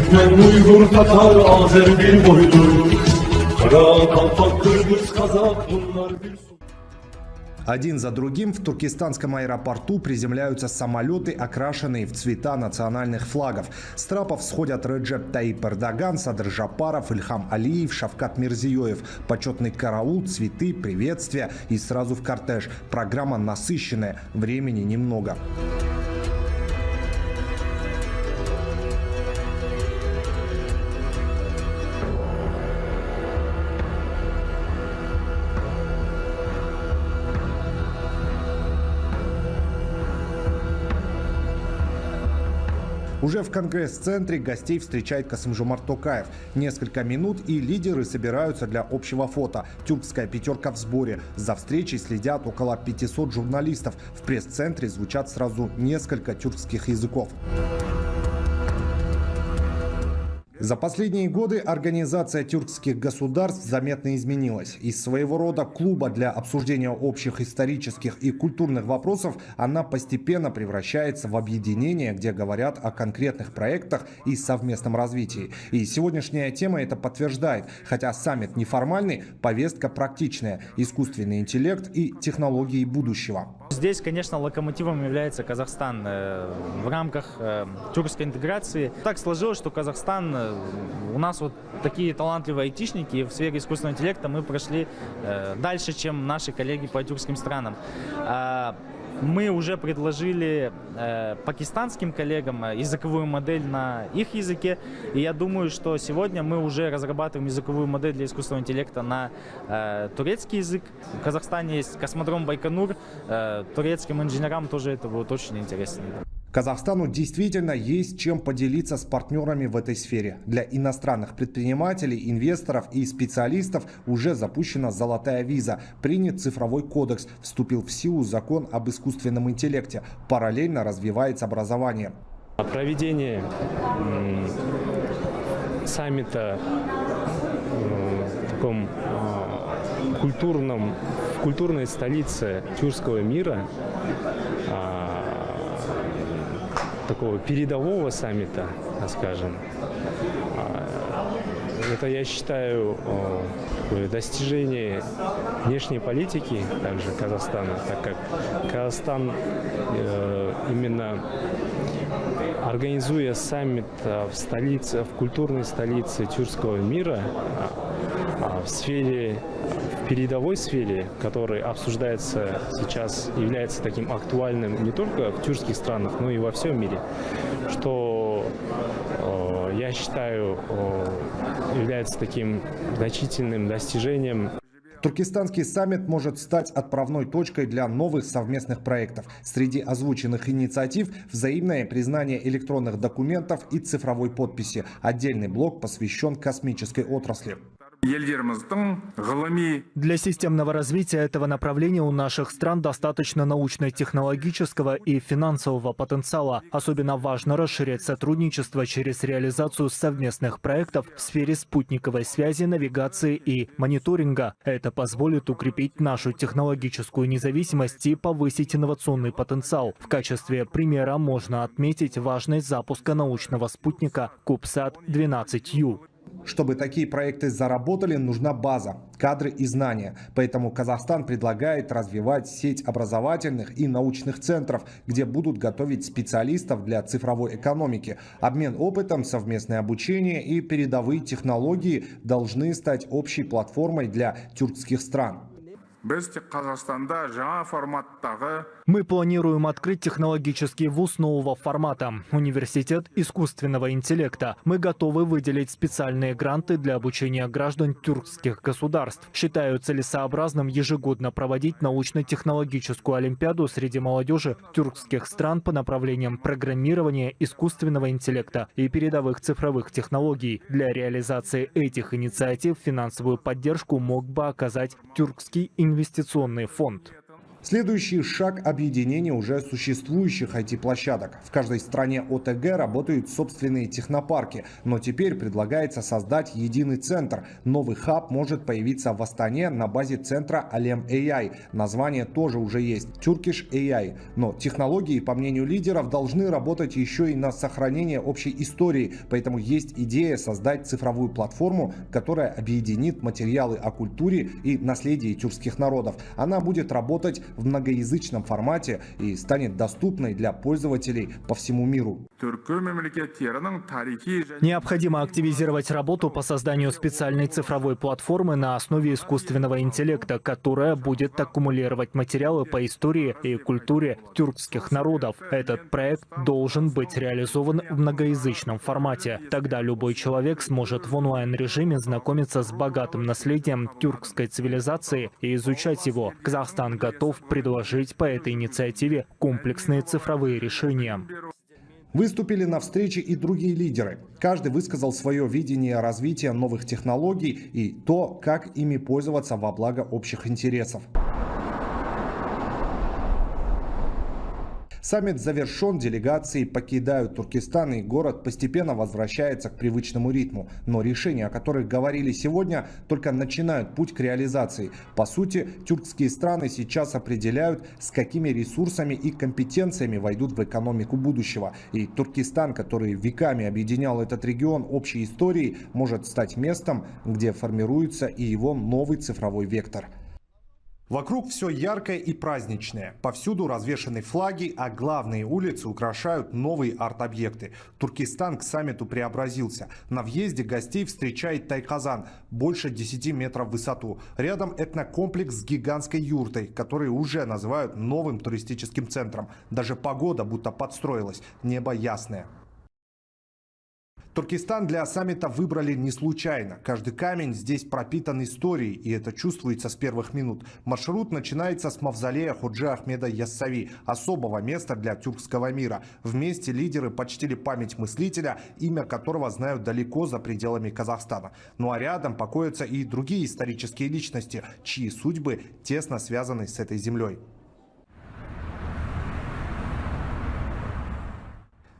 Türkmen, Uygur, Tatar, Azer bir boydur. Kara, Kalpak, Kırgız, Kazak bunlar bir su. Один за другим в туркестанском аэропорту приземляются самолеты, окрашенные в цвета национальных флагов. С трапов сходят Реджеп Таyyip Эрдоган, Садыр Жапаров, Ильхам Алиев, Шавкат Мирзиёев. Почетный караул, цветы, приветствия и сразу в кортеж. Программа насыщенная, времени немного. Уже в Конгресс-центре гостей встречает Касым-Жомарт Токаев. Несколько минут и лидеры собираются для общего фото. Тюркская пятерка в сборе. За встречей следят около 500 журналистов. В пресс-центре звучат сразу несколько тюркских языков. За последние годы организация тюркских государств заметно изменилась. Из своего рода клуба для обсуждения общих исторических и культурных вопросов она постепенно превращается в объединение, где говорят о конкретных проектах и совместном развитии. И сегодняшняя тема это подтверждает. Хотя саммит неформальный, повестка практичная. Искусственный интеллект и технологии будущего. Здесь, конечно, локомотивом является Казахстан в рамках тюркской интеграции. Так сложилось, что Казахстан, у нас вот такие талантливые айтишники, и в сфере искусственного интеллекта мы прошли дальше, чем наши коллеги по тюркским странам. Мы уже предложили пакистанским коллегам языковую модель на их языке. И я думаю, что сегодня мы уже разрабатываем языковую модель для искусственного интеллекта на турецкий язык. В Казахстане есть космодром Байконур. Турецким инженерам тоже это будет очень интересно. Казахстану действительно есть чем поделиться с партнерами в этой сфере. Для иностранных предпринимателей, инвесторов и специалистов уже запущена золотая виза, принят цифровой кодекс, вступил в силу закон об искусственном интеллекте. Параллельно развивается образование. Проведение саммита в таком культурной столице тюркского мира, такого передового саммита, скажем, это, я считаю, достижение внешней политики также Казахстана, так как Казахстан именно организуя саммит в столице, в культурной столице тюркского мира, в передовой сфере, которая обсуждается сейчас, является таким актуальным не только в тюркских странах, но и во всем мире, что, я считаю, является таким значительным достижением. Туркестанский саммит может стать отправной точкой для новых совместных проектов. Среди озвученных инициатив взаимное признание электронных документов и цифровой подписи. Отдельный блок посвящен космической отрасли. Для системного развития этого направления у наших стран достаточно научно-технологического и финансового потенциала. Особенно важно расширять сотрудничество через реализацию совместных проектов в сфере спутниковой связи, навигации и мониторинга. Это позволит укрепить нашу технологическую независимость и повысить инновационный потенциал. В качестве примера можно отметить важность запуска научного спутника CubeSat-12U. Чтобы такие проекты заработали, нужна база, кадры и знания. Поэтому Казахстан предлагает развивать сеть образовательных и научных центров, где будут готовить специалистов для цифровой экономики. Обмен опытом, совместное обучение и передовые технологии должны стать общей платформой для тюркских стран. Мы планируем открыть технологический вуз нового формата – университет искусственного интеллекта. Мы готовы выделить специальные гранты для обучения граждан тюркских государств. Считаю целесообразным ежегодно проводить научно-технологическую олимпиаду среди молодежи тюркских стран по направлениям программирования, искусственного интеллекта и передовых цифровых технологий. Для реализации этих инициатив финансовую поддержку мог бы оказать Тюркский инвестиционный фонд. Следующий шаг – объединение уже существующих IT-площадок. В каждой стране ОТГ работают собственные технопарки, но теперь предлагается создать единый центр. Новый хаб может появиться в Астане на базе центра Alem AI. Название тоже уже есть – Turkish AI. Но технологии, по мнению лидеров, должны работать еще и на сохранение общей истории. Поэтому есть идея создать цифровую платформу, которая объединит материалы о культуре и наследии тюркских народов. Она будет работать в многоязычном формате и станет доступной для пользователей по всему миру. Необходимо активизировать работу по созданию специальной цифровой платформы на основе искусственного интеллекта, которая будет аккумулировать материалы по истории и культуре тюркских народов. Этот проект должен быть реализован в многоязычном формате. Тогда любой человек сможет в онлайн-режиме знакомиться с богатым наследием тюркской цивилизации и изучать его. Казахстан готов предложить по этой инициативе комплексные цифровые решения. Выступили на встрече и другие лидеры. Каждый высказал свое видение развития новых технологий и то, как ими пользоваться во благо общих интересов. Саммит завершен, делегации покидают Туркестан, и город постепенно возвращается к привычному ритму. Но решения, о которых говорили сегодня, только начинают путь к реализации. По сути, тюркские страны сейчас определяют, с какими ресурсами и компетенциями войдут в экономику будущего. И Туркестан, который веками объединял этот регион общей историей, может стать местом, где формируется и его новый цифровой вектор. Вокруг все яркое и праздничное. Повсюду развешаны флаги, а главные улицы украшают новые арт-объекты. Туркестан к саммиту преобразился. На въезде гостей встречает Тайказан, больше 10 метров в высоту. Рядом этнокомплекс с гигантской юртой, который уже называют новым туристическим центром. Даже погода будто подстроилась, небо ясное. Туркестан для саммита выбрали не случайно. Каждый камень здесь пропитан историей, и это чувствуется с первых минут. Маршрут начинается с мавзолея Ходжи Ахмеда Яссави, особого места для тюркского мира. Вместе лидеры почтили память мыслителя, имя которого знают далеко за пределами Казахстана. Ну а рядом покоятся и другие исторические личности, чьи судьбы тесно связаны с этой землей.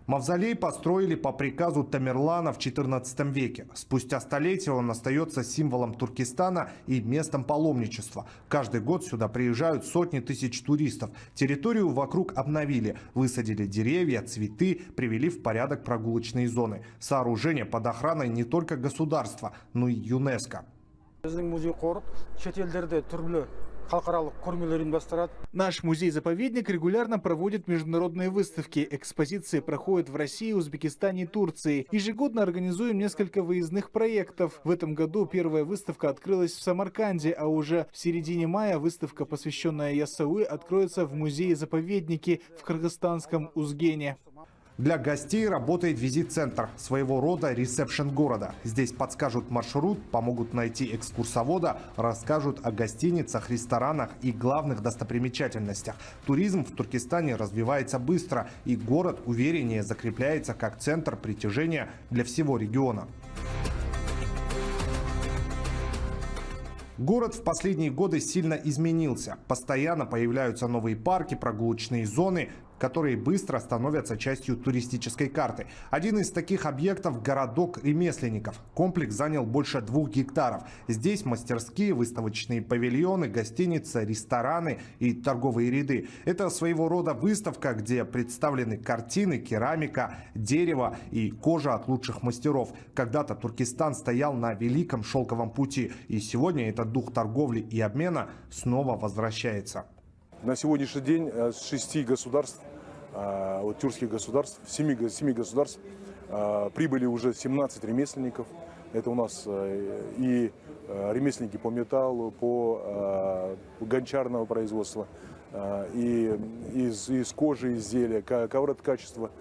Мавзолей построили по приказу Тамерлана в XIV веке. Спустя столетия он остается символом Туркестана и местом паломничества. Каждый год сюда приезжают сотни тысяч туристов. Территорию вокруг обновили, высадили деревья, цветы, привели в порядок прогулочные зоны. Сооружение под охраной не только государства, но и ЮНЕСКО. Наш музей-заповедник регулярно проводит международные выставки. Экспозиции проходят в России, Узбекистане и Турции. Ежегодно организуем несколько выездных проектов. В этом году первая выставка открылась в Самарканде, а уже в середине мая выставка, посвященная Яссауи, откроется в музее-заповеднике в кыргызстанском Узгене. Для гостей работает визит-центр, своего рода ресепшн города. Здесь подскажут маршрут, помогут найти экскурсовода, расскажут о гостиницах, ресторанах и главных достопримечательностях. Туризм в Туркестане развивается быстро, и город увереннее закрепляется как центр притяжения для всего региона. Город в последние годы сильно изменился. Постоянно появляются новые парки, прогулочные зоны, которые быстро становятся частью туристической карты. Один из таких объектов – городок ремесленников. Комплекс занял больше 2 гектаров. Здесь мастерские, выставочные павильоны, гостиницы, рестораны и торговые ряды. Это своего рода выставка, где представлены картины, керамика, дерево и кожа от лучших мастеров. Когда-то Туркестан стоял на великом шелковом пути, и сегодня этот дух торговли и обмена снова возвращается. На сегодняшний день с 6 государств, тюркских государств, 7 государств, прибыли уже 17 ремесленников. Это у нас и ремесленники по металлу, по гончарного производства, и из кожи изделия, ковроткачества.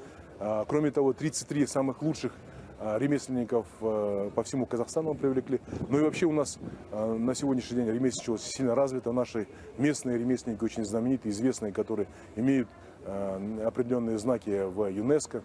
Кроме того, 33 самых лучших ремесленников по всему Казахстану привлекли. Ну и вообще у нас на сегодняшний день ремесленничество сильно развито. Наши местные ремесленники очень знаменитые, известные, которые имеют определенные знаки в ЮНЕСКО.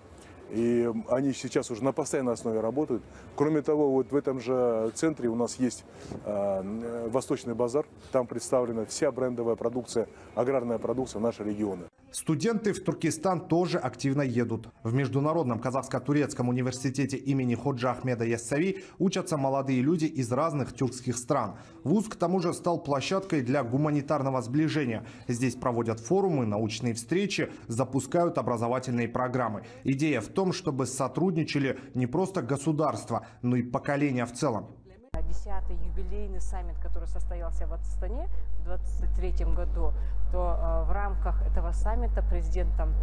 И они сейчас уже на постоянной основе работают. Кроме того, вот в этом же центре у нас есть Восточный базар. Там представлена вся брендовая продукция, аграрная продукция нашего региона. Студенты в Туркестан тоже активно едут. В Международном казахско-турецком университете имени Ходжи Ахмеда Яссави учатся молодые люди из разных тюркских стран. Вуз к тому же стал площадкой для гуманитарного сближения. Здесь проводят форумы, научные встречи, запускают образовательные программы. Идея в том, чтобы сотрудничали не просто государства, но и поколения в целом. 10-й юбилейный саммит, который состоялся в Астане в 2023 году, то в рамках этого саммита президентом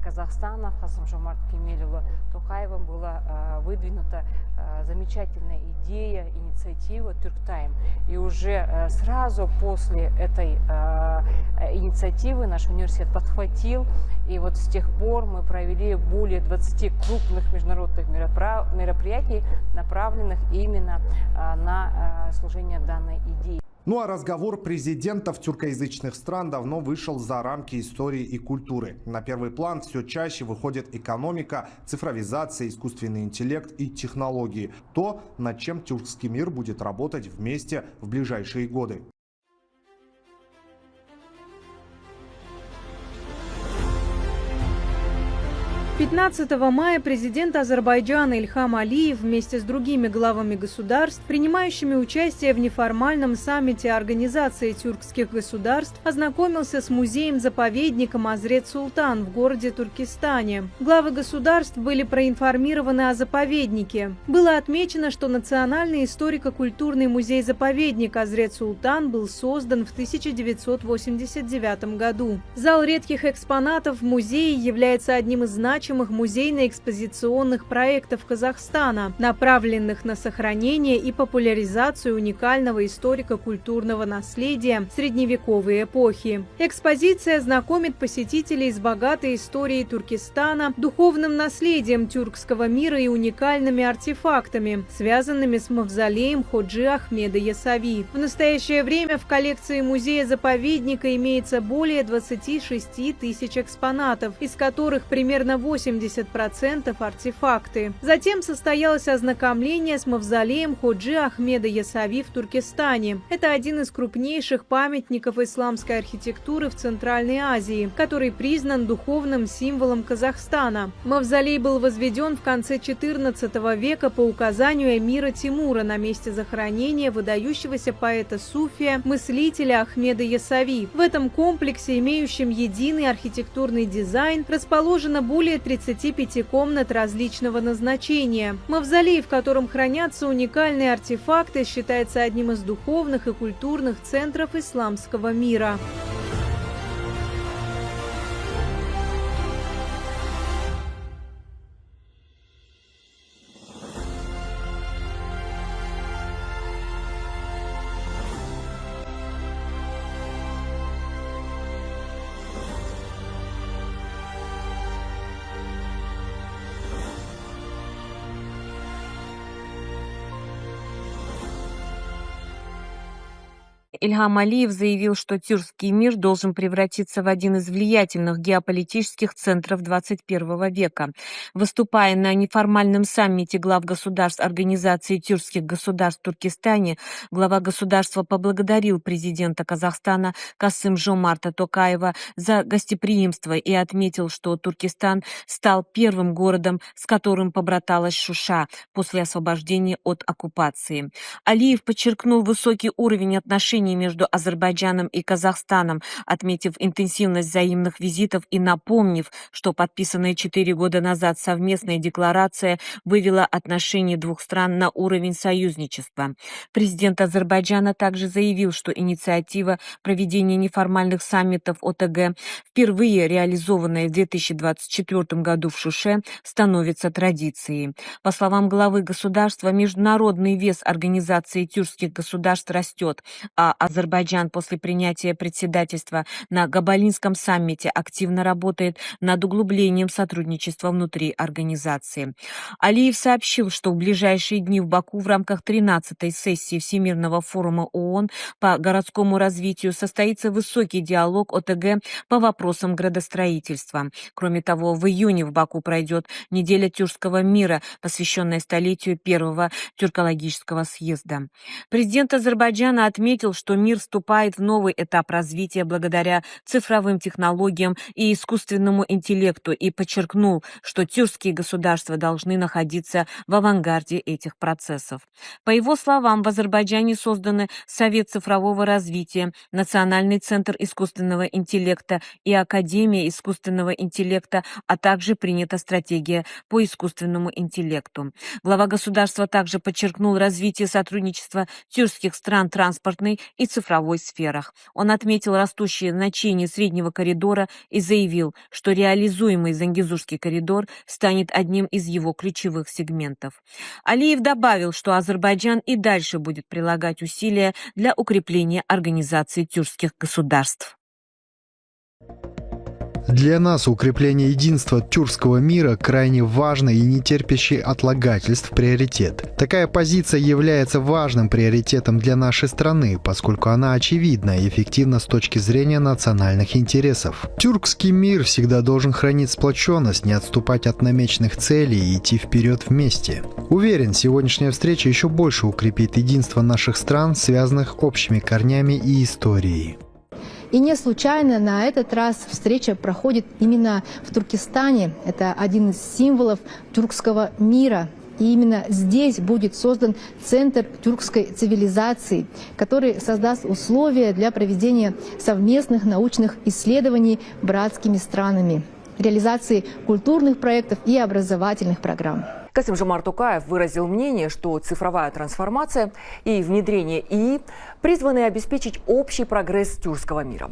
Казахстана Касым-Жомарт Кемелұлы Токаевым была выдвинута замечательная идея, инициатива Турктайм. И уже сразу после этой инициативы наш университет подхватил. И вот с тех пор мы провели более 20 крупных международных мероприятий, направленных именно на служение данной идеи. Ну а разговор президентов тюркоязычных стран давно вышел за рамки истории и культуры. На первый план все чаще выходит экономика, цифровизация, искусственный интеллект и технологии. То, над чем тюркский мир будет работать вместе в ближайшие годы. 15 мая президент Азербайджана Ильхам Алиев вместе с другими главами государств, принимающими участие в неформальном саммите Организации тюркских государств, ознакомился с музеем-заповедником Азрет-Султан в городе Туркестане. Главы государств были проинформированы о заповеднике. Было отмечено, что Национальный историко-культурный музей-заповедник Азрет-Султан был создан в 1989 году. Зал редких экспонатов в музее является одним из значимых музейно-экспозиционных проектов Казахстана, направленных на сохранение и популяризацию уникального историко-культурного наследия средневековой эпохи. Экспозиция знакомит посетителей с богатой историей Туркестана, духовным наследием тюркского мира и уникальными артефактами, связанными с мавзолеем Ходжи Ахмеда Яссави. В настоящее время в коллекции музея-заповедника имеется более 26 тысяч экспонатов, из которых примерно 80% артефакты. Затем состоялось ознакомление с мавзолеем Ходжи Ахмеда Яссави в Туркестане. Это один из крупнейших памятников исламской архитектуры в Центральной Азии, который признан духовным символом Казахстана. Мавзолей был возведен в конце XIV века по указанию эмира Тимура на месте захоронения выдающегося поэта-суфия, мыслителя Ахмеда Яссави. В этом комплексе, имеющем единый архитектурный дизайн, расположено более 35 комнат различного назначения. Мавзолей, в котором хранятся уникальные артефакты, считается одним из духовных и культурных центров исламского мира. Ильхам Алиев заявил, что тюркский мир должен превратиться в один из влиятельных геополитических центров 21 века. Выступая на неформальном саммите глав государств Организации тюркских государств в Туркестане, глава государства поблагодарил президента Казахстана Касым-Жомарта Токаева за гостеприимство и отметил, что Туркестан стал первым городом, с которым побраталась Шуша после освобождения от оккупации. Алиев подчеркнул высокий уровень отношений между Азербайджаном и Казахстаном, отметив интенсивность взаимных визитов и напомнив, что подписанная 4 года назад совместная декларация вывела отношения двух стран на уровень союзничества. Президент Азербайджана также заявил, что инициатива проведения неформальных саммитов ОТГ, впервые реализованная в 2024 году в Шуше, становится традицией. По словам главы государства, международный вес Организации тюркских государств растет, а Азербайджан после принятия председательства на Габалинском саммите активно работает над углублением сотрудничества внутри организации. Алиев сообщил, что в ближайшие дни в Баку в рамках 13-й сессии Всемирного форума ООН по городскому развитию состоится высокий диалог ОТГ по вопросам градостроительства. Кроме того, в июне в Баку пройдет неделя тюркского мира, посвященная столетию первого тюркологического съезда. Президент Азербайджана отметил, что мир вступает в новый этап развития благодаря цифровым технологиям и искусственному интеллекту и подчеркнул, что тюркские государства должны находиться в авангарде этих процессов. По его словам, в Азербайджане созданы Совет цифрового развития, Национальный центр искусственного интеллекта и Академия искусственного интеллекта, а также принята стратегия по искусственному интеллекту. Глава государства также подчеркнул развитие сотрудничества тюркских стран в транспортной и цифровой сферах. Он отметил растущее значение среднего коридора и заявил, что реализуемый Зангезурский коридор станет одним из его ключевых сегментов. Алиев добавил, что Азербайджан и дальше будет прилагать усилия для укрепления организации тюркских государств. Для нас укрепление единства тюркского мира крайне важно и не терпящий отлагательств приоритет. Такая позиция является важным приоритетом для нашей страны, поскольку она очевидна и эффективна с точки зрения национальных интересов. Тюркский мир всегда должен хранить сплоченность, не отступать от намеченных целей и идти вперед вместе. Уверен, сегодняшняя встреча еще больше укрепит единство наших стран, связанных общими корнями и историей. И не случайно на этот раз встреча проходит именно в Туркестане. Это один из символов тюркского мира. И именно здесь будет создан Центр тюркской цивилизации, который создаст условия для проведения совместных научных исследований братскими странами, реализации культурных проектов и образовательных программ. Касым-Жомарт Токаев выразил мнение, что цифровая трансформация и внедрение ИИ призваны обеспечить общий прогресс тюркского мира.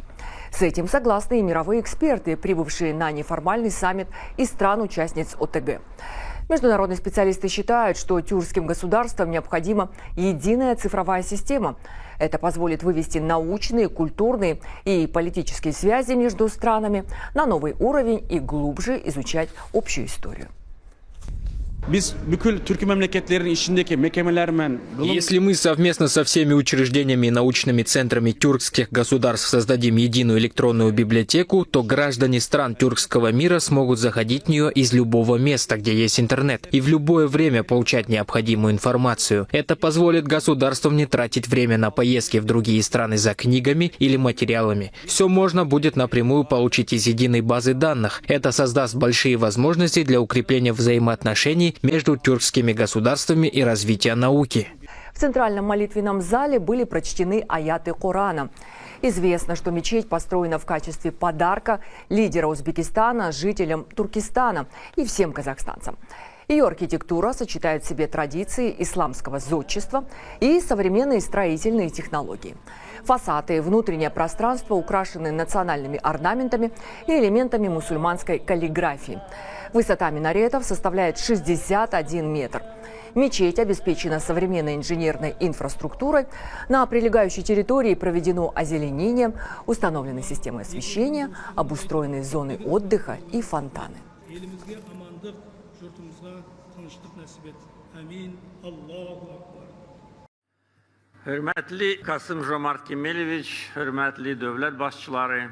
С этим согласны и мировые эксперты, прибывшие на неформальный саммит из стран-участниц ОТГ. Международные специалисты считают, что тюркским государствам необходима единая цифровая система. Это позволит вывести научные, культурные и политические связи между странами на новый уровень и глубже изучать общую историю. Если мы совместно со всеми учреждениями и научными центрами тюркских государств создадим единую электронную библиотеку, то граждане стран тюркского мира смогут заходить в нее из любого места, где есть интернет, и в любое время получать необходимую информацию. Это позволит государствам не тратить время на поездки в другие страны за книгами или материалами. Все можно будет напрямую получить из единой базы данных. Это создаст большие возможности для укрепления взаимоотношений между тюркскими государствами и развития науки. В центральном молитвенном зале были прочтены аяты Корана. Известно, что мечеть построена в качестве подарка лидера Узбекистана жителям Туркестана и всем казахстанцам. Ее архитектура сочетает в себе традиции исламского зодчества и современные строительные технологии. Фасады и внутреннее пространство украшены национальными орнаментами и элементами мусульманской каллиграфии. Высота минаретов составляет 61 метр. Мечеть обеспечена современной инженерной инфраструктурой. На прилегающей территории проведено озеленение, установлены системы освещения, обустроены зоны отдыха и фонтаны. Hürmetli Kasım-Жомарт Кемелевич, hürmetli dövlət başçıları.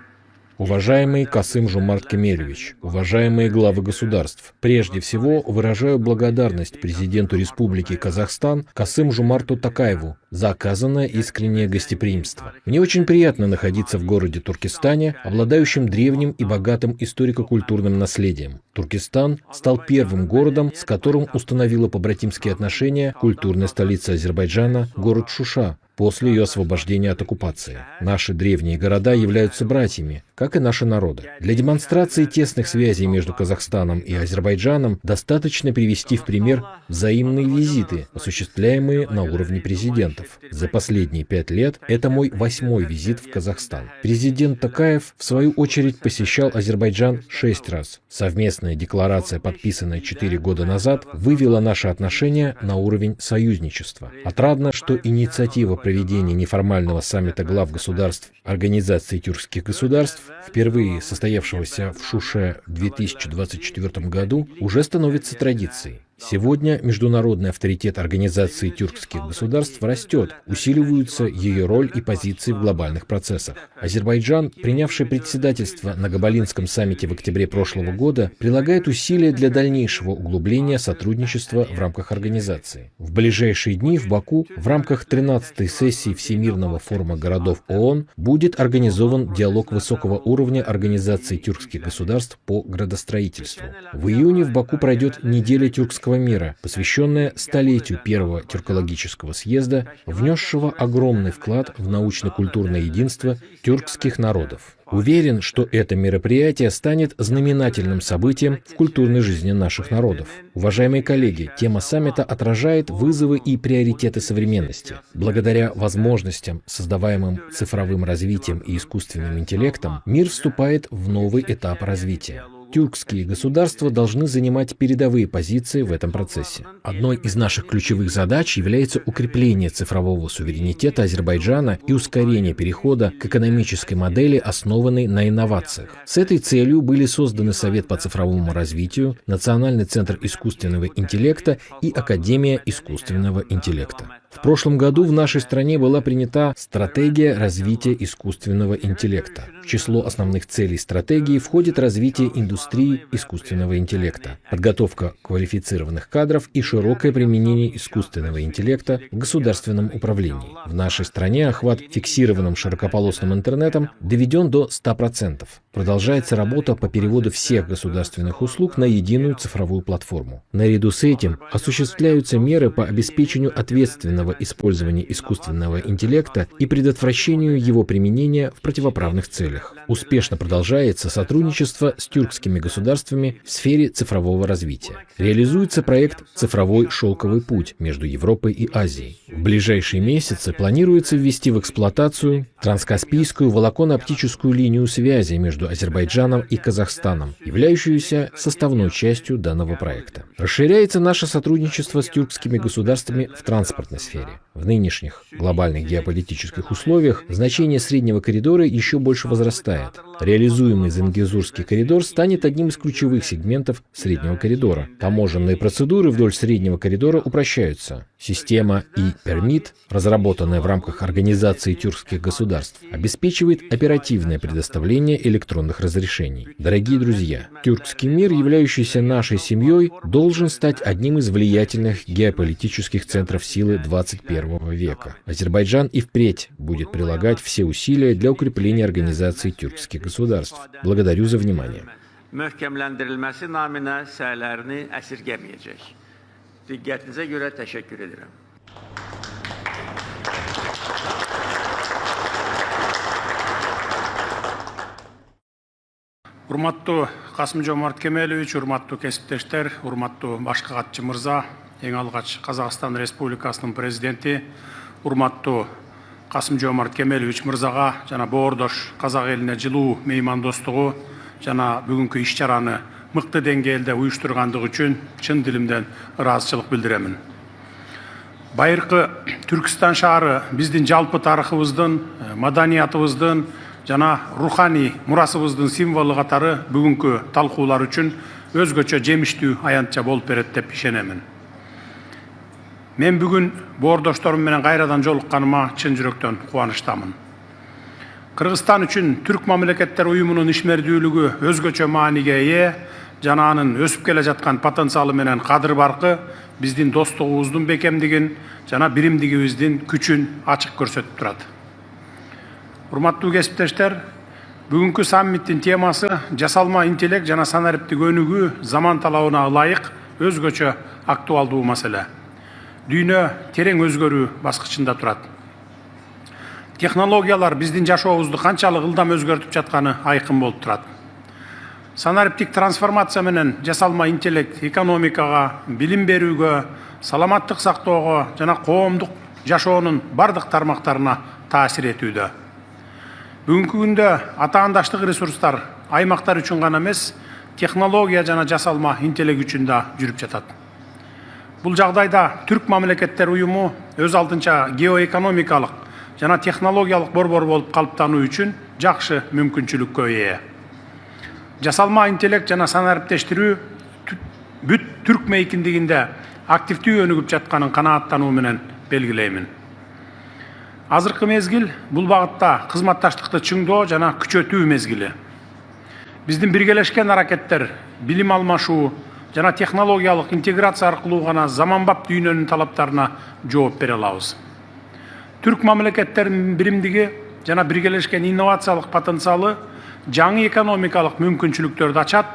Уважаемый Касым-Жомарт Кемелевич, уважаемые главы государств, прежде всего выражаю благодарность президенту Республики Казахстан Касым-Жомарту Токаеву за оказанное искреннее гостеприимство. Мне очень приятно находиться в городе Туркестане, обладающем древним и богатым историко-культурным наследием. Туркестан стал первым городом, с которым установила побратимские отношения культурная столица Азербайджана, город Шуша, после ее освобождения от оккупации. Наши древние города являются братьями, как и наши народы. Для демонстрации тесных связей между Казахстаном и Азербайджаном достаточно привести в пример взаимные визиты, осуществляемые на уровне президентов. За последние 5 лет это мой 8-й визит в Казахстан. Президент Токаев, в свою очередь, посещал Азербайджан 6 раз. Совместная декларация, подписанная 4 года назад, вывела наши отношения на уровень союзничества. Отрадно, что инициатива проведения неформального саммита глав государств Организации тюркских государств, впервые состоявшегося в Шуше в 2024 году, уже становится традицией. Сегодня международный авторитет Организации тюркских государств растет, усиливаются ее роль и позиции в глобальных процессах. Азербайджан, принявший председательство на Габалинском саммите в октябре прошлого года, прилагает усилия для дальнейшего углубления сотрудничества в рамках организации. В ближайшие дни в Баку в рамках 13-й сессии Всемирного форума городов ООН будет организован диалог высокого уровня Организации тюркских государств по градостроительству. В июне в Баку пройдет неделя тюркского мира, посвященная столетию первого тюркологического съезда, внесшего огромный вклад в научно-культурное единство тюркских народов. Уверен, что это мероприятие станет знаменательным событием в культурной жизни наших народов. Уважаемые коллеги, тема саммита отражает вызовы и приоритеты современности. Благодаря возможностям, создаваемым цифровым развитием и искусственным интеллектом, мир вступает в новый этап развития. Тюркские государства должны занимать передовые позиции в этом процессе. Одной из наших ключевых задач является укрепление цифрового суверенитета Азербайджана и ускорение перехода к экономической модели, основанной на инновациях. С этой целью были созданы Совет по цифровому развитию, Национальный центр искусственного интеллекта и Академия искусственного интеллекта. В прошлом году в нашей стране была принята стратегия развития искусственного интеллекта. В число основных целей стратегии входит развитие индустрии искусственного интеллекта, подготовка квалифицированных кадров и широкое применение искусственного интеллекта в государственном управлении. В нашей стране охват фиксированным широкополосным интернетом доведен до 100%. Продолжается работа по переводу всех государственных услуг на единую цифровую платформу. Наряду с этим осуществляются меры по обеспечению ответственного использования искусственного интеллекта и предотвращению его применения в противоправных целях. Успешно продолжается сотрудничество с тюркскими государствами в сфере цифрового развития. Реализуется проект «Цифровой шелковый путь» между Европой и Азией. В ближайшие месяцы планируется ввести в эксплуатацию транскаспийскую волоконно-оптическую линию связи между Азербайджаном и Казахстаном, являющуюся составной частью данного проекта. Расширяется наше сотрудничество с тюркскими государствами в транспортной сфере. В нынешних глобальных геополитических условиях значение среднего коридора еще больше возрастает. Реализуемый Зангезурский коридор станет одним из ключевых сегментов среднего коридора. Таможенные процедуры вдоль среднего коридора упрощаются. Система e-Permit, разработанная в рамках Организации тюркских государств, обеспечивает оперативное предоставление электронных разрешений. Дорогие друзья, тюркский мир, являющийся нашей семьей, должен стать одним из влиятельных геополитических центров силы 21 века. Азербайджан и впредь будет прилагать все усилия для укрепления Организации тюркских государств. Благодарю за внимание. Möhkemlendirilmesi namına səylərini əsirgəməyəcək. Diqqətinizə görə təşəkkür edirəm. Урматтуу Касым-Жомарт Кемелевич, урматтуу кесиптештер, урматтуу башкы катчы мырза, эң алгач Казакстан Республикасынын президенти, урматтуу Касым-Жомарт Кемелевич мырзага жана боордош казак элине жылуу меймандостугу жана бүгүнкү иш-чараны мыкты деңгээлде уюштургандыгы үчүн чын дилимден ыраазычылык билдиремин. Байыркы Түркистан шаары биздин жалпы тарыхыбыздын, маданиятыбыздын жана руханий мурасыбыздын символу катары бүгүнкү талкуулар үчүн өзгөчө жемиштүү аянтча болуп берет деп ишенемин. Мен бүгүн боордошторум менен кайрадан жолукканыма чын жүрөктөн кубанычтамын. Кыргызстан үчүн Түрк мамлекеттер уюмунун ишмердүүлүгү өзгөчө мааниге ээ, жана анын өсүп келе жаткан потенциалы менен кадыр баркы биздин достугубуздун бекемдигин жана биримдигибиздин күчүн ачык көрсөтүп турат. Урматтуу кесиптештер, бүгүнкү саммиттин темасы жасалма интеллект жана санариптик өнүгүү заман талабына ылайык өзгөчө актуалдуу маселе. Дүйнө терең өзгөрүү баскычында турат. технологиялар биздин жашообузду канчалык ылдам өзгөртүп жатканы айкын болуп турат. Санариптик трансформация менен жасалма интеллект экономикага, билим берүүгө, саламаттык сактоого жана коомдук жашоонун бардык тармактарына таасир этүүдө. Бүгүнкү күндө атаандаштык ресурстар аймактар үчүн гана эмес, технология жана жасалма интеллект үчүн да жүрүп жатат. Бул жагдайда Түрк мамлекеттер уюму өз алдынча геоэкономикалык жана технологиялык борбор болуп калыптануу үчүн жакшы мүмкүнчүлүккө ээ. Жасалма интеллект жана санариптештирүү бүт түрк мейкиндигинде активдүү өнүгүп жатканын канааттануу менен белгилеймин. Азыркы мезгил бул багытта кызматташтыкты чыңдоо жана күчөтүү мезгили. Биздин биргелешкен аракеттер, билим алмашуу жана технологиялык интеграция аркылуу гана заманбап дүйнөнүн талаптарына жооп бере алабыз. Түрк мамлекеттеринин биримдиги жана биргелешкен инновациялык потенциалы жаңы экономикалык мүмкүнчүлүктөрдү ачат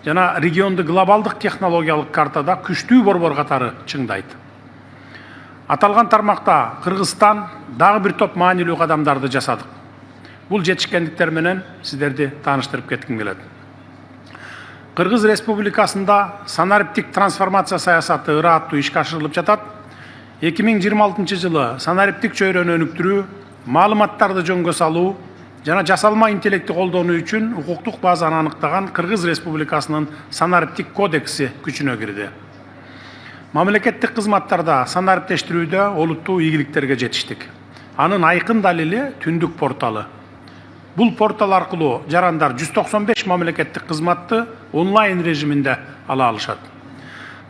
жана регионду глобалдык технологиялык картада күчтүү борбор катары чыңдайт. Аталган тармакта Кыргызстан дагы бир топ маанилүү кадамдарды жасадык. Бул жетишкендиктер менен сиздерди тааныштырып кетким келет. Кыргыз Республикасында санариптик трансформация саясаты ырааттуу ишке ашырылып жатат. 2026 жылы санариптик чөйрөнү өнүктүрүү, маалыматтарды жөнгө салуу жана жасалма интеллекти колдонуу үчүн укуктук базаны аныктаган Кыргыз Республикасынын санариптик кодекси күчүнө кирди. Мамлекеттик кызматтарда санариптештирүүдө олуттуу ийгиликтерге жетиштик. Анын айкын далили Түндүк порталы. Бул портал аркылуу жарандар 195 мамлекеттик кызматты онлайн режиминде ала алышат.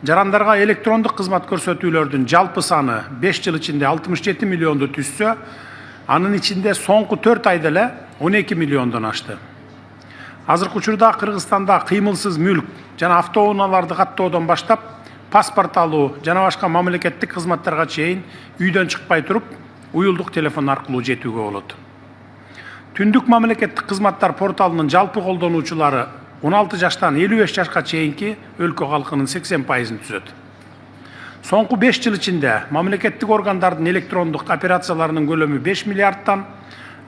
Жарандарга электрондук кызмат көрсөтүүлөрдүн жалпы саны 5 жыл ичинде 67 миллионду түзсө, анын ичинде соңку 4 айда эле 12 миллиондон ашты. Азыркы учурда Кыргызстанда кыймылсыз мүлк жана автоунааларды каттоодон баштап паспорт алуу жана башка мамлекеттик кызматтарга чейин үйдөн чыкпай туруп, уюлдук телефон аркылуу жетүүгө болот. Түндүк мамлекеттик кызматтар порталынын жалпы колдонуучулары 16 жаштан 55 жашка чейинки өлкө калкынын 80%-ын түзөт. Соңку 5 жыл ичинде мамлекеттик органдардын электрондук операцияларынын көлөмү 5 миллиардтан,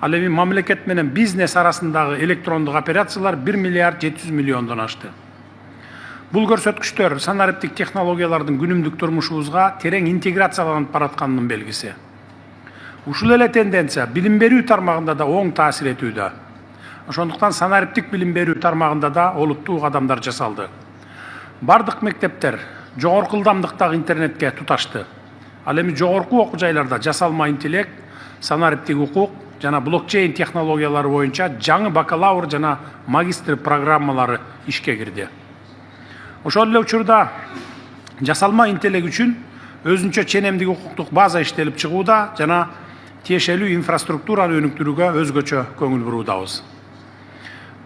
ал эми мамлекет менен бизнес арасындагы электрондук операциялар 1 миллиард 700 миллиондон ашты. Бул көрсөткүчтөр санариптик технологиялардын күнүмдүк турмушубузга терең интеграцияланып баратканынын белгиси. Ушул эле тенденция билим берүү тармагында да оң таасир этүүдө. Ошондуктан санариптик билим берүү тармагында да олуттуу кадамдар жасалды. Бардык мектептер жогорку ылдамдыктагы интернетке туташты. Ал эми жогорку окуу жайларда жасалма интеллект, санариптик укук жана блокчейн технологиялары боюнча жаңы бакалавр жана магистр программалары ишке кирди. Ошол эле учурда жасалма интеллект үчүн өзүнчө ченемдик укуктук база иштелип чыгууда жана тиешелүү инфраструктураны өнүктүрүүгө өзгөчө көңүл буруудабыз.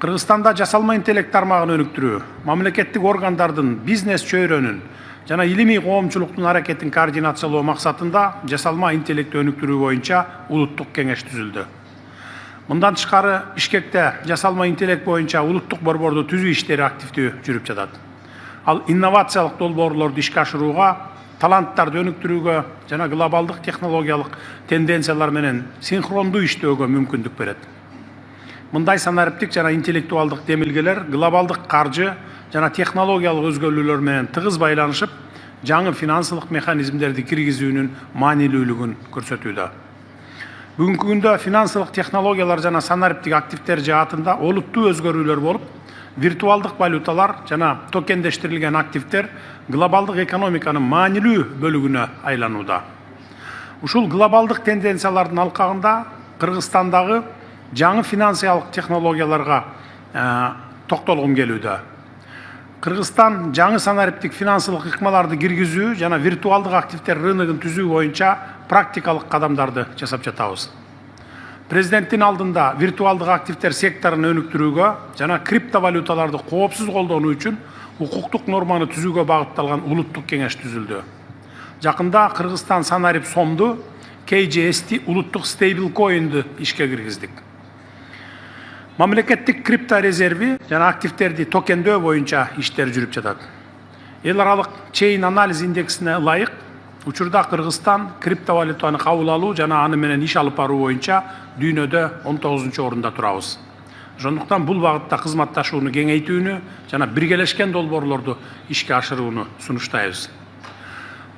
Кыргызстанда жасалма интеллект тармагын өнүктүрүү, мамлекеттик органдардын бизнес чөйрөнүн жана илимий коомчулуктун аракетин координациялоо максатында жасалма интеллектти өнүктүрүү боюнча улуттук кеңеш түзүлдү. Мындан тышкары Бишкекте жасалма интеллект боюнча улуттук борборду түзүү иштери активдүү жүрүп жатат. Ал инновациялык долбоорлорду ишке ашырууга, таланттарды өнүктүрүүгө жана глобалдык технологиялык тенденциялар менен синхрондуу иштөөгө мүмкүндүк берет. Мындай санариптик жана интеллектуалдык демилгелер глобалдык каржы жана технологиялык өзгөрүүлөр менен тыгыз байланышып, жаңы финансылык механизмдерди киргизүүнүн маанилүүлүгүн көрсөтүүдө. Бүгүнкү күндө финансылык технологиялар жана санариптик активдер жаатында олуттуу өзгөрүүлөр болуп, виртуалдык валюталар жана токендештирилген активдер глобалдык экономиканын маанилүү бөлүгүнө айланууда. Ушул глобалдык тенденциялардын алкагында Кыргызстандагы жаңы финансиялык технологияларга токтолгум келүүдө. Кыргызстан жаңы санариптик финансылык ыкмаларды киргизүү жана виртуалдык активдер рыногун түзүү боюнча практикалык кадамдарды жасап жатабыз. Президенттин алдында виртуалдык активдер секторун өнүктүрүүгө жана криптовалюталарды коопсуз колдонуу үчүн укуктук норманы түзүүгө багытталган улуттук кеңеш түзүлдү. Жакында Кыргызстан санарип сомду KJST улуттук стейблкоинди ишке киргиздик. Мамлекеттик крипто резерви жана активдерди токендөө боюнча иштер жүрүп жатат. Эл аралык чейин анализ индексине ылайык учурда Кыргызстан криптовалютаны кабыл алуу жана аны менен иш алып баруу боюнча дүйнөдө 19-орунда турабыз. Ошондуктан бул багытта кызматташууну кеңейтүүнү жана биргелешкен долбоорлорду ишке ашырууну сунуштайбыз.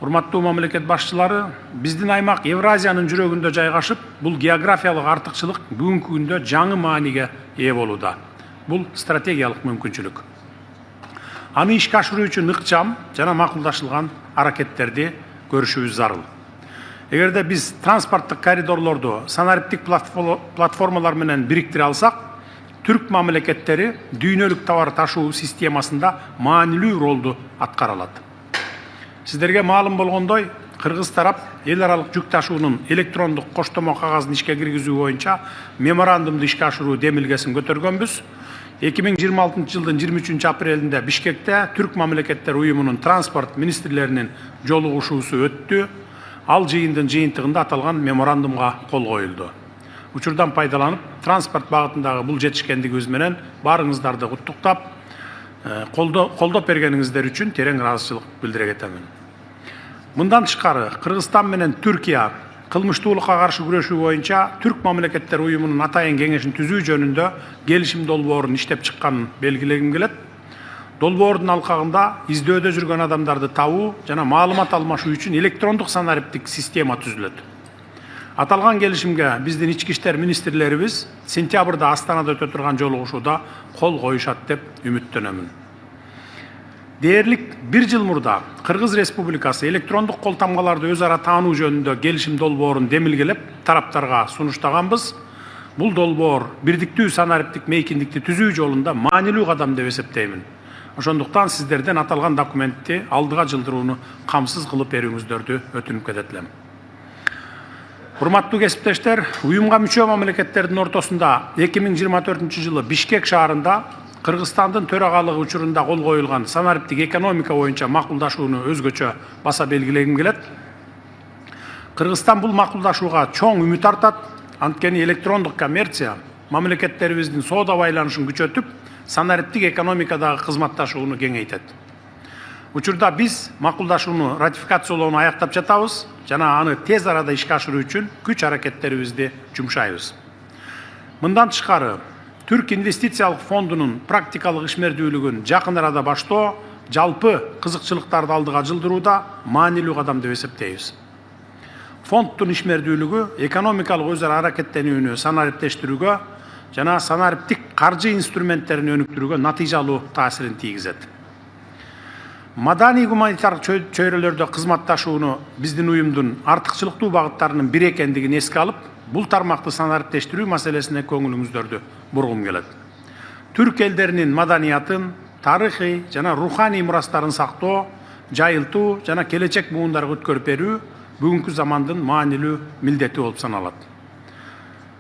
Урматтуу мамлекет башчылары, биздин аймак Евразиянын жүрөгүндө жайгашып, бул географиялык артыкчылык бүгүнкү күндө жаңы мааниге ээ болууда. Бул стратегиялык мүмкүнчүлүк. Аны ишке ашыруу үчүн ыкчам жана макулдашылган аракеттерди көрүшүбүз зарыл. Эгерде биз транспорттук коридорлорду санариптик платформалар менен бириктире алсак, түрк мамлекеттери дүйнөлүк товар ташуу системасында маанилүү ролду аткара алат. Сиздерге маалым болгондой, Кыргыз тарап эл аралык жүк ташуунун электрондук коштомо кагазын ишке киргизүү боюнча меморандумду ишке ашыруу демилгесин көтөргөнбүз. 2026 жылдын 23 апрелинде Бишкекте Түрк мамлекеттер уюмунун транспорт министрлеринин жолугушуусу өттү. Ал жыйындын жыйынтыгында аталган меморандумга кол коюлду. Учурдан пайдаланып, транспорт багытындагы бул жетишкендигибиз менен баарыңыздарды куттуктап, колдоп бергениңиздер үчүн терең ыраазычылык билдире кетемин. Мындан тышкары, Кыргызстан менен Түркия кылмыштуулукка каршы күрөшүү боюнча Түрк мамлекеттер уюмунун атайын кеңешин түзүү жөнүндө келишим долбоорун иштеп чыкканын белгилегим келет. Долбоордун алкагында издөөдө жүргөн адамдарды табуу жана маалымат алмашуу үчүн электрондук санариптик система түзүлөт. Аталган келишимге биздин ички иштер министрлерибиз сентябрда Астанада өтө турган жолугушууда кол коюшат деп үмүттөнөмүн. Дээрлик 1 жыл мурда Кыргыз Республикасы электрондук кол тамгаларды өз ара таануу жөнүндө келишим долбоорун демилгелеп, тараптарга сунуштаганбыз. Бул долбоор бирдиктүү санариптик мейкиндикти түзүү жолунда маанилүү кадам деп эсептеймин. Ошондуктан сиздерден аталган документти алдыга жылдырууну камсыз кылып берүүңүздөрдү өтүнүп кетет элем. Урматтуу кесиптештер, уюмга мүчө мамлекеттердин ортосунда 2024 жылы Бишкек шаарында Кыргызстандын төрагалыгы учурунда кол коюлган санариптик экономика боюнча макулдашууну өзгөчө баса белгилегим келет. Кыргызстан бул макулдашууга чоң үмүт артат, анткени электрондук коммерция мамлекеттерибиздин соода байланышын күчөтүп, санариптик экономикадагы кызматташууну кеңейтет. Учурда биз макулдашууну ратификациялоону аяктап жатабыз жана аны тез арада ишке ашыруу үчүн күч аракеттерибизди жумшайбыз. Мындан тышкары, Түрк инвестициялык фондунун практикалык ишмердүүлүгүн жакын арада баштоо жалпы кызыкчылыктарды алдыга жылдырууда маанилүү кадам деп эсептейбиз. Фонддун ишмердүүлүгү экономикалык өз ара аракеттенүүнү санариптештирүүгө жана санариптик каржы инструменттерин өнүктүрүүгө натыйжалуу таасирин тийгизет. Маданий гуманитардык чөйрөлөрдө кызматташууну биздин уюмдун артыкчылыктуу багыттарынын бири экендигин эске алып, бул тармакты санариптештирүү маселесине көңүлүңүздөрдү бургум келет. Түрк элдеринин маданиятын, тарыхый жана руханий мурастарын сактоо, жайылтуу жана келечек буундарга өткөрүп берүү бүгүнкү замандын маанилүү милдети болуп саналат.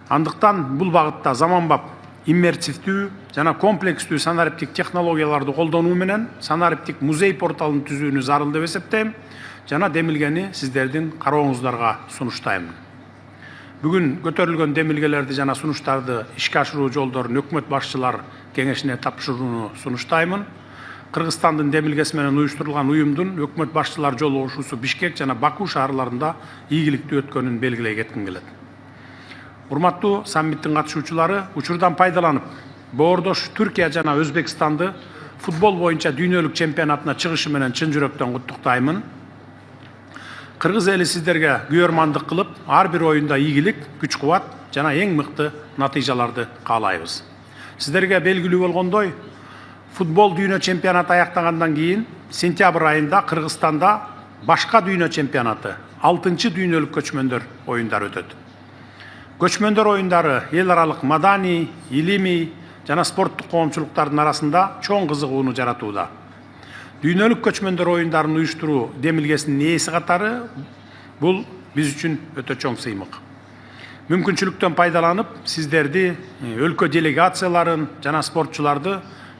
Андыктан бул багытта заманбап иммерсивдүү жана комплекстүү санариптик технологияларды колдонуу менен санариптик музей порталын түзүүнү зарыл деп эсептейм жана демилгени сиздердин карооңуздарга сунуштайм. Бүгүн көтөрүлгөн демилгелерди жана сунуштарды ишке ашыруу жолдорун өкмөт башчылар кеңешине тапшырууну сунуштаймын. Кыргызстандын демилгеси менен уюштурулган уюмдун өкмөт башчылар жолугушуусу Бишкек жана Баку шаарларында ийгиликтүү өткөнүн белгилей кетким келет. Урматтуу саммиттин катышуучулары, учурдан пайдаланып, боордош Түркия жана Өзбекстанды футбол боюнча дүйнөлүк чемпионатына чыгышы менен чын жүрөктөн куттуктаймын. Кыргыз эли сиздерге күйөрмандык кылып, ар бир оюнда ийгилик, күч-кубат жана эң мыкты натыйжаларды каалайбыз. Сиздерге белгилүү болгондой, футбол дүйнө чемпионаты аяктагандан кийин сентябрь айында Кыргызстанда башка дүйнө чемпионаты, 6-чы дүйнөлүк көчмөндөр оюндары өтөт. Көчмөндөр оюндары эл аралык маданий, илимий жана спорттук коомчулуктардын арасында чоң кызыгууну жаратууда. Дүйнөлүк көчмөндөр оюндарын уюштуруу демилгесинин ээси катары бул биз үчүн өтө чоң сыймык. Мүмкүнчүлүктөн пайдаланып, сиздерди, өлкө делегацияларын жана спортчуларды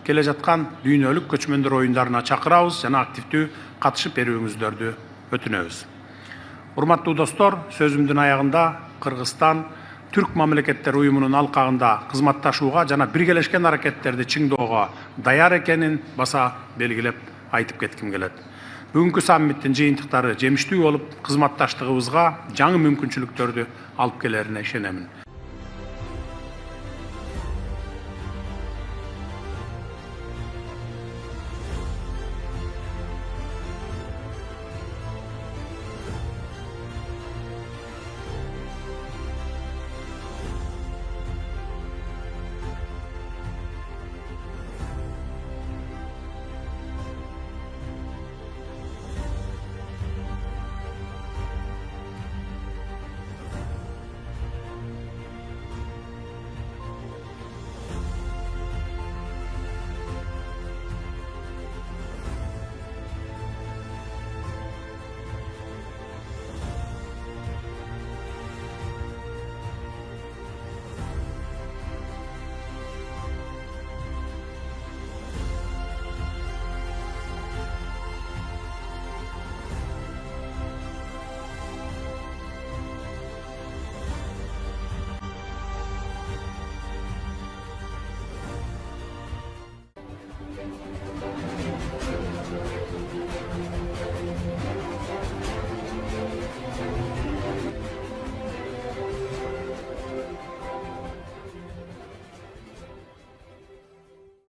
келе жаткан дүйнөлүк көчмөндөр оюндарына чакырабыз жана активдүү катышып берүүңүздөрдү өтүнөбүз. Урматтуу достор, сөзүмдүн аягында Кыргызстан Түрк мамлекеттер уюмунун алкагында кызматташууга жана биргелешкен аракеттерди чыңдоого даяр экенин баса белгилеп айтып кетким келет. бүгүнкү саммиттин жыйынтыктары жемиштүү болуп, кызматташтыгыбызга жаңы мүмкүнчүлүктөрдү алып келерине ишенемин.